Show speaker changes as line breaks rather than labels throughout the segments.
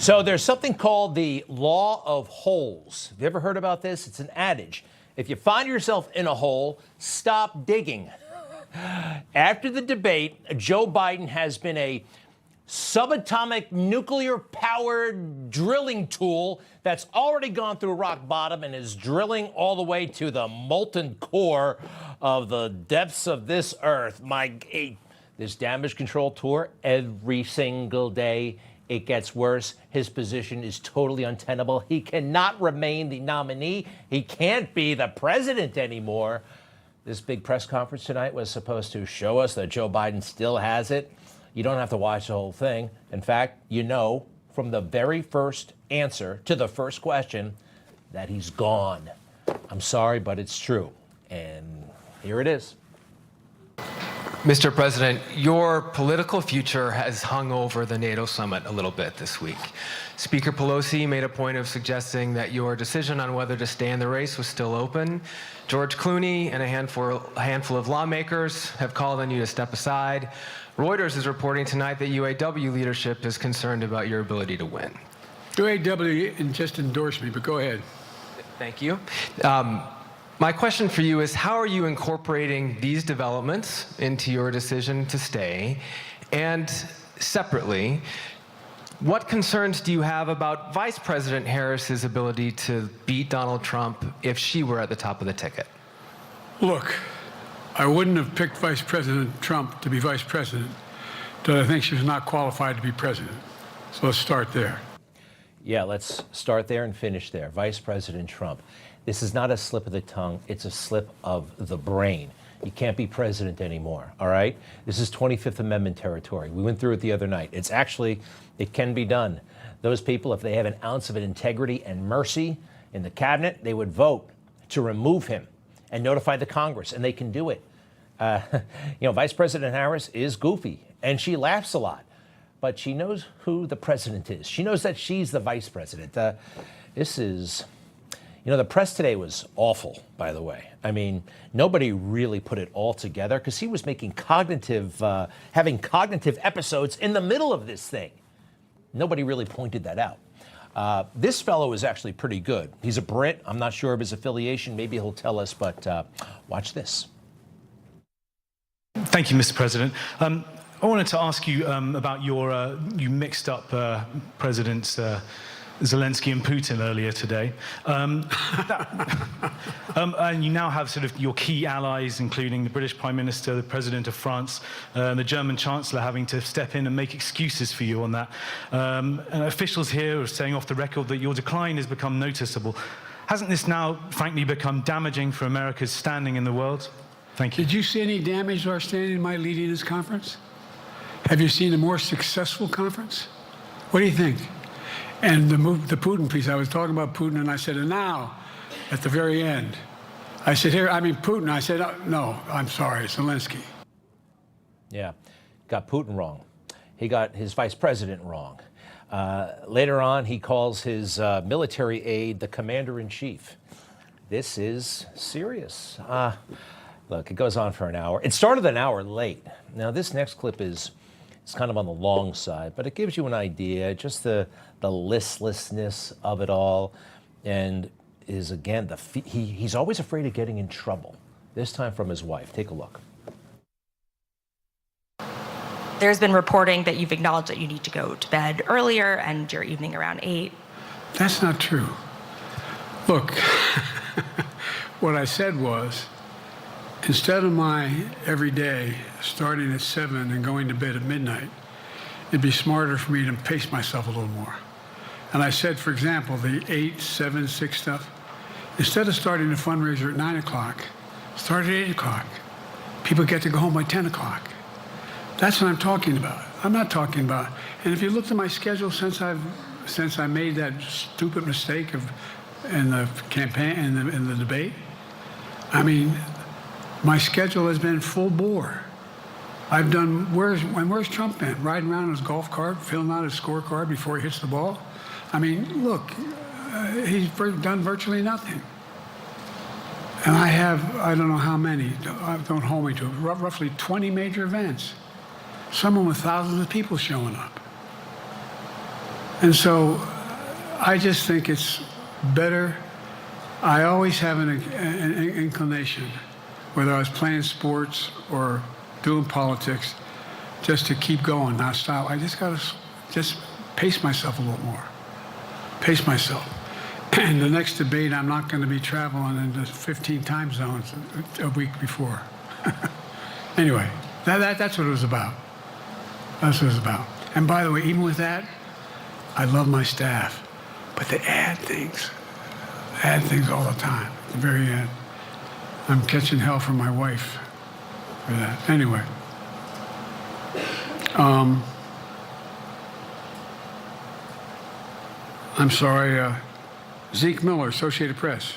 So there's something called the law of holes. Have you ever heard about this? It's an adage. If you find yourself in a hole, stop digging. After the debate, Joe Biden has been a subatomic nuclear-powered drilling tool that's already gone through rock bottom and is drilling all the way to the molten core of the depths of this earth. This damage control tour, every single day, it gets worse. His position is totally untenable. He cannot remain the nominee. He can't be the president anymore. This big press conference tonight was supposed to show us that Joe Biden still has it. You don't have to watch the whole thing. In fact, you know from the very first answer to the first question that he's gone. I'm sorry, but it's true. And here it is.
Mr. President, your political future has hung over the NATO summit a little bit this week. Speaker Pelosi made a point of suggesting that your decision on whether to stay in the race was still open. George Clooney and a handful of lawmakers have called on you to step aside. Reuters is reporting tonight that UAW leadership is concerned about your ability to win.
UAW just endorsed me, but go ahead.
Thank you. My question for you is, how are you incorporating these developments into your decision to stay? And separately, what concerns do you have about Vice President Harris's ability to beat Donald Trump if she were at the top of the ticket?
Look, I wouldn't have picked Vice President Trump to be vice president, but I think she was not qualified to be president. So let's start there.
Yeah, let's start there and finish there. Vice President Trump. This is not a slip of the tongue. It's a slip of the brain. You can't be president anymore, all right? This is 25th Amendment territory. We went through it the other night. It can be done. Those people, if they have an ounce of integrity and mercy in the cabinet, they would vote to remove him and notify the Congress, and they can do it. Vice President Harris is goofy, and she laughs a lot, but she knows who the president is. She knows that she's the vice president. The press today was awful, by the way. I mean, nobody really put it all together because he was making having cognitive episodes in the middle of this thing. Nobody really pointed that out. This fellow is actually pretty good. He's a Brit. I'm not sure of his affiliation. Maybe he'll tell us, but watch this.
Thank you, Mr. President. I wanted to ask you about you mixed up Presidents Zelensky and Putin earlier today. And you now have sort of your key allies, including the British Prime Minister, the President of France, and the German Chancellor having to step in and make excuses for you on that. And officials here are saying off the record that your decline has become noticeable. Hasn't this now, frankly, become damaging for America's standing in the world? Thank you.
Did you see any damage to our standing in my leading this conference? Have you seen a more successful conference? What do you think? And the Putin piece, I was talking about Putin, and I said, and now, at the very end, I said, Putin. I said, no, I'm sorry, Zelensky.
Yeah, got Putin wrong. He got his vice president wrong. Later on, he calls his military aide the commander-in-chief. This is serious. Look, it goes on for an hour. It started an hour late. Now, this next clip is kind of on the long side, but it gives you an idea, just the listlessness of it all, and is, again, he's always afraid of getting in trouble, this time from his wife. Take a look.
There's been reporting that you've acknowledged that you need to go to bed earlier and your evening around 8.
That's not true. Look, what I said was, instead of my every day starting at 7 and going to bed at midnight, it'd be smarter for me to pace myself a little more. And I said, for example, the 8, 7, 6 stuff, instead of starting a fundraiser at 9 o'clock, start at 8 o'clock. People get to go home by 10 o'clock. That's what I'm talking about. I'm not talking about, and if you looked at my schedule since I made that stupid mistake in the campaign, in the debate, I mean, my schedule has been full bore. I've done, where's Trump been? Riding around in his golf cart, filling out his scorecard before he hits the ball? I mean, look, he's done virtually nothing. And I have, I don't know how many, don't hold me to it, roughly 20 major events. Some of them with thousands of people showing up. And so I just think it's better. I always have an inclination, whether I was playing sports or doing politics, just to keep going, not stop. I just got to just pace myself a little more. Pace myself. And the next debate, I'm not going to be traveling into 15 time zones a week before. Anyway, that's what it was about. That's what it was about. And by the way, even with that, I love my staff, but they add things all the time. At the very end, I'm catching hell from my wife for that. Anyway, I'm sorry, Zeke Miller, Associated Press.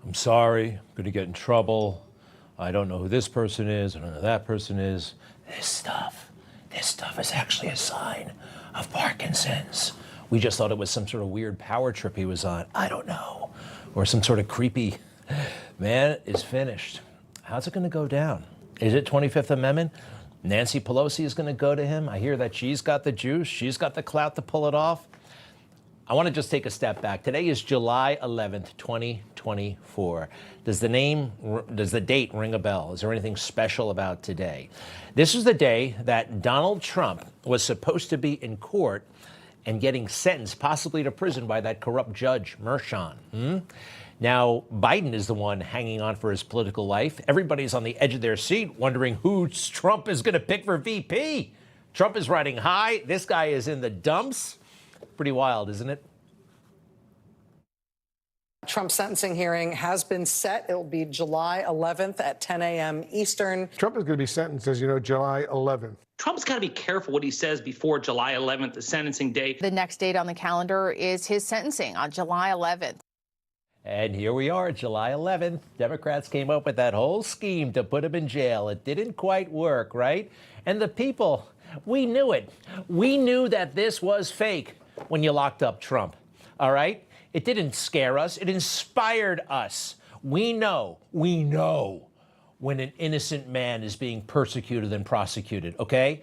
I'm sorry, I'm going to get in trouble. I don't know who this person is. I don't know who that person is. This stuff is actually a sign of Parkinson's. We just thought it was some sort of weird power trip he was on. I don't know. Or some sort of creepy. Man is finished. How's it going to go down? Is it 25th Amendment? Nancy Pelosi is going to go to him. I hear that she's got the juice. She's got the clout to pull it off. I want to just take a step back. Today is July 11th, 2024. Does the date ring a bell? Is there anything special about today? This was the day that Donald Trump was supposed to be in court and getting sentenced, possibly to prison, by that corrupt judge, Merchan. Now, Biden is the one hanging on for his political life. Everybody's on the edge of their seat, wondering who Trump is going to pick for VP. Trump is riding high. This guy is in the dumps. Pretty wild, isn't it?
Trump's sentencing hearing has been set. It will be July 11th at 10 a.m. Eastern.
Trump is going to be sentenced, as you know, July 11th.
Trump's got to be careful what he says before July 11th, the sentencing date.
The next date on the calendar is his sentencing on July 11th.
And here we are, July 11th. Democrats came up with that whole scheme to put him in jail. It didn't quite work, right? And the people, we knew it. We knew that this was fake when you locked up Trump, all right? It didn't scare us. It inspired us. We know when an innocent man is being persecuted and prosecuted, okay?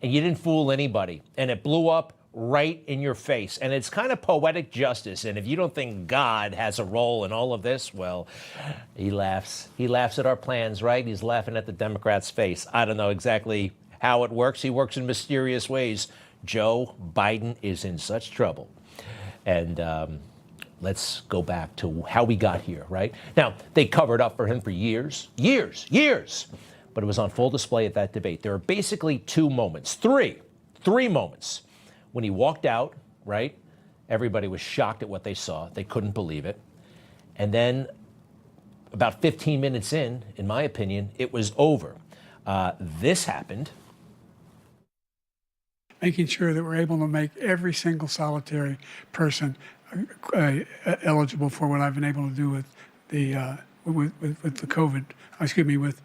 And you didn't fool anybody. And it blew up right in your face. And it's kind of poetic justice. And if you don't think God has a role in all of this, well, he laughs. He laughs at our plans, right? He's laughing at the Democrats' face. I don't know exactly how it works. He works in mysterious ways. Joe Biden is in such trouble. And let's go back to how we got here, right? Now, they covered up for him for years, but it was on full display at that debate. There are basically three moments. When he walked out, right, everybody was shocked at what they saw. They couldn't believe it. And then about 15 minutes in my opinion, it was over. This happened.
Making sure that we're able to make every single solitary person eligible for what I've been able to do with the COVID. With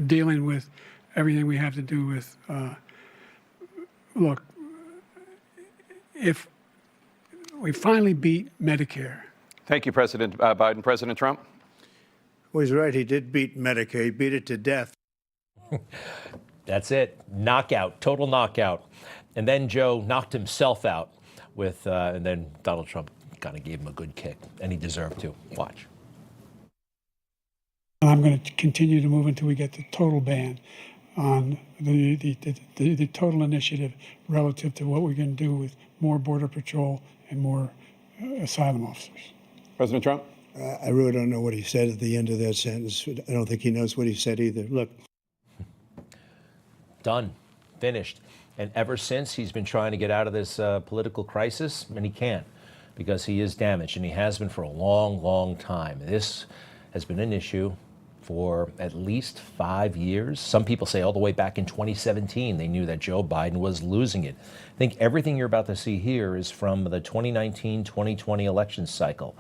dealing with everything we have to do with. Look, if we finally beat Medicare.
Thank you, President Biden. President Trump?
Well, he's right. He did beat Medicare. He beat it to death.
That's it. Knockout, total knockout. And then Joe knocked himself out with, and then Donald Trump kind of gave him a good kick, and he deserved to. Watch.
I'm going to continue to move until we get the total ban on the total initiative relative to what we're going to do with more Border Patrol and more asylum officers.
President Trump?
I really don't know what he said at the end of that sentence. I don't think he knows what he said either. Look.
Done. Finished. And ever since, he's been trying to get out of this political crisis, and he can't, because he is damaged, and he has been for a long, long time. This has been an issue for at least 5 years. Some people say all the way back in 2017, they knew that Joe Biden was losing it. I think everything you're about to see here is from the 2019-2020 election cycle.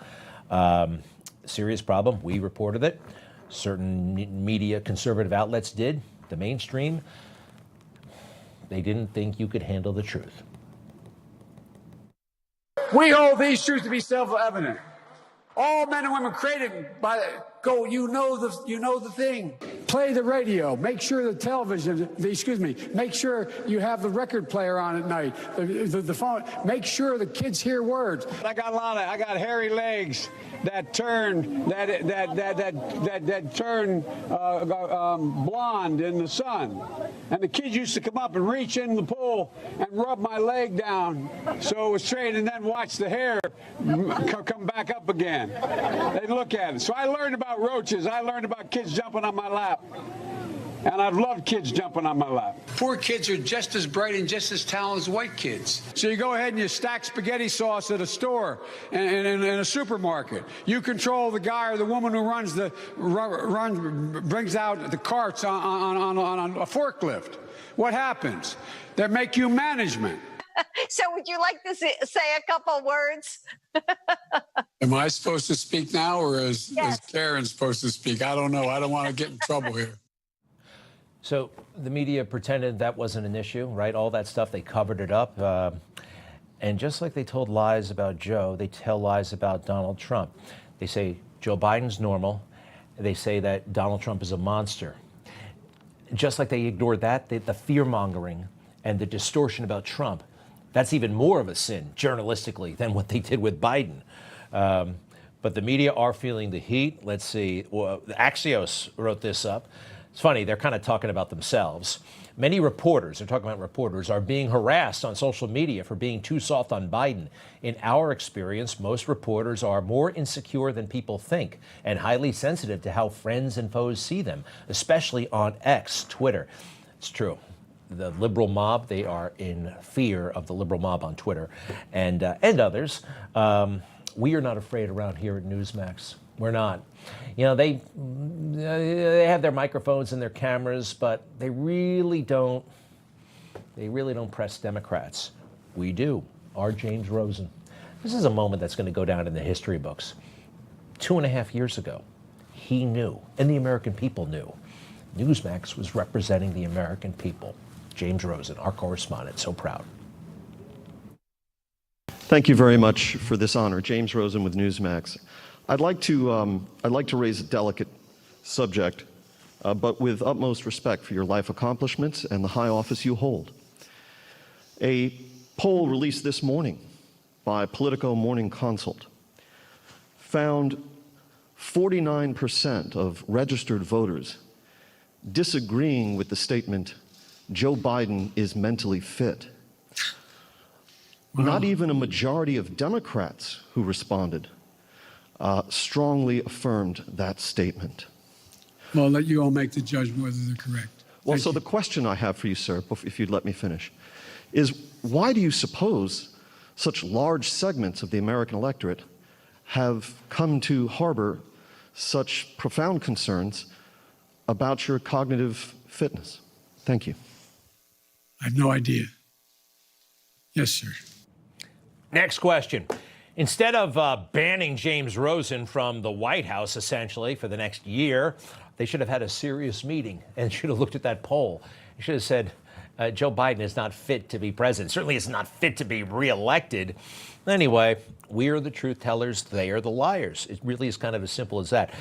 Serious problem. We reported it. Certain media, conservative outlets did. The mainstream, they didn't think you could handle the truth.
We hold these truths to be self-evident. All men and women created by Go, you know the thing. Play the radio. Make sure the television, make sure you have the record player on at night. The phone. Make sure the kids hear words. I got hairy legs that turn blonde in the sun. And the kids used to come up and reach in the pool and rub my leg down so it was straight, and then watch the hair come back up again. They'd look at it. So I learned about roaches. I learned about kids jumping on my lap. And I've loved kids jumping on my lap. Poor kids are just as bright and just as talented as white kids. So you go ahead and you stack spaghetti sauce at a store and in a supermarket. You control the guy or the woman who brings out the carts on a forklift. What happens? They make you management.
So would you like to say a couple words?
Am I supposed to speak now, or is Karen supposed to speak? I don't know. I don't want to get in trouble here.
So the media pretended that wasn't an issue, right? All that stuff, they covered it up. And just like they told lies about Joe, they tell lies about Donald Trump. They say Joe Biden's normal. They say that Donald Trump is a monster. Just like they ignored that, the fear-mongering and the distortion about Trump, that's even more of a sin, journalistically, than what they did with Biden. But the media are feeling the heat. Let's see. Well, Axios wrote this up. It's funny, they're kind of talking about themselves. Many reporters, they're talking about reporters, are being harassed on social media for being too soft on Biden. In our experience, most reporters are more insecure than people think and highly sensitive to how friends and foes see them, especially on X, Twitter. It's true. The liberal mob, they are in fear of the liberal mob on Twitter and others. We are not afraid around here at Newsmax. We're not. You know, they have their microphones and their cameras, but they really don't press Democrats. We do. Our James Rosen. This is a moment that's going to go down in the history books. 2.5 years ago, he knew, and the American people knew, Newsmax was representing the American people. James Rosen, our correspondent, so proud.
Thank you very much for this honor. James Rosen with Newsmax. I'd like to raise a delicate subject, but with utmost respect for your life accomplishments and the high office you hold. A poll released this morning by Politico Morning Consult found 49% of registered voters disagreeing with the statement, Joe Biden is mentally fit. Not even a majority of Democrats who responded strongly affirmed that statement.
Well, I'll let you all make the judgment whether they're correct.
Well, so the question I have for you, sir, if you'd let me finish, is why do you suppose such large segments of the American electorate have come to harbor such profound concerns about your cognitive fitness? Thank you.
I have no idea. Yes, sir.
Next question. Instead of banning James Rosen from the White House, essentially, for the next year, they should have had a serious meeting and should have looked at that poll. They should have said, Joe Biden is not fit to be president. Certainly is not fit to be reelected. Anyway, we are the truth tellers. They are the liars. It really is kind of as simple as that.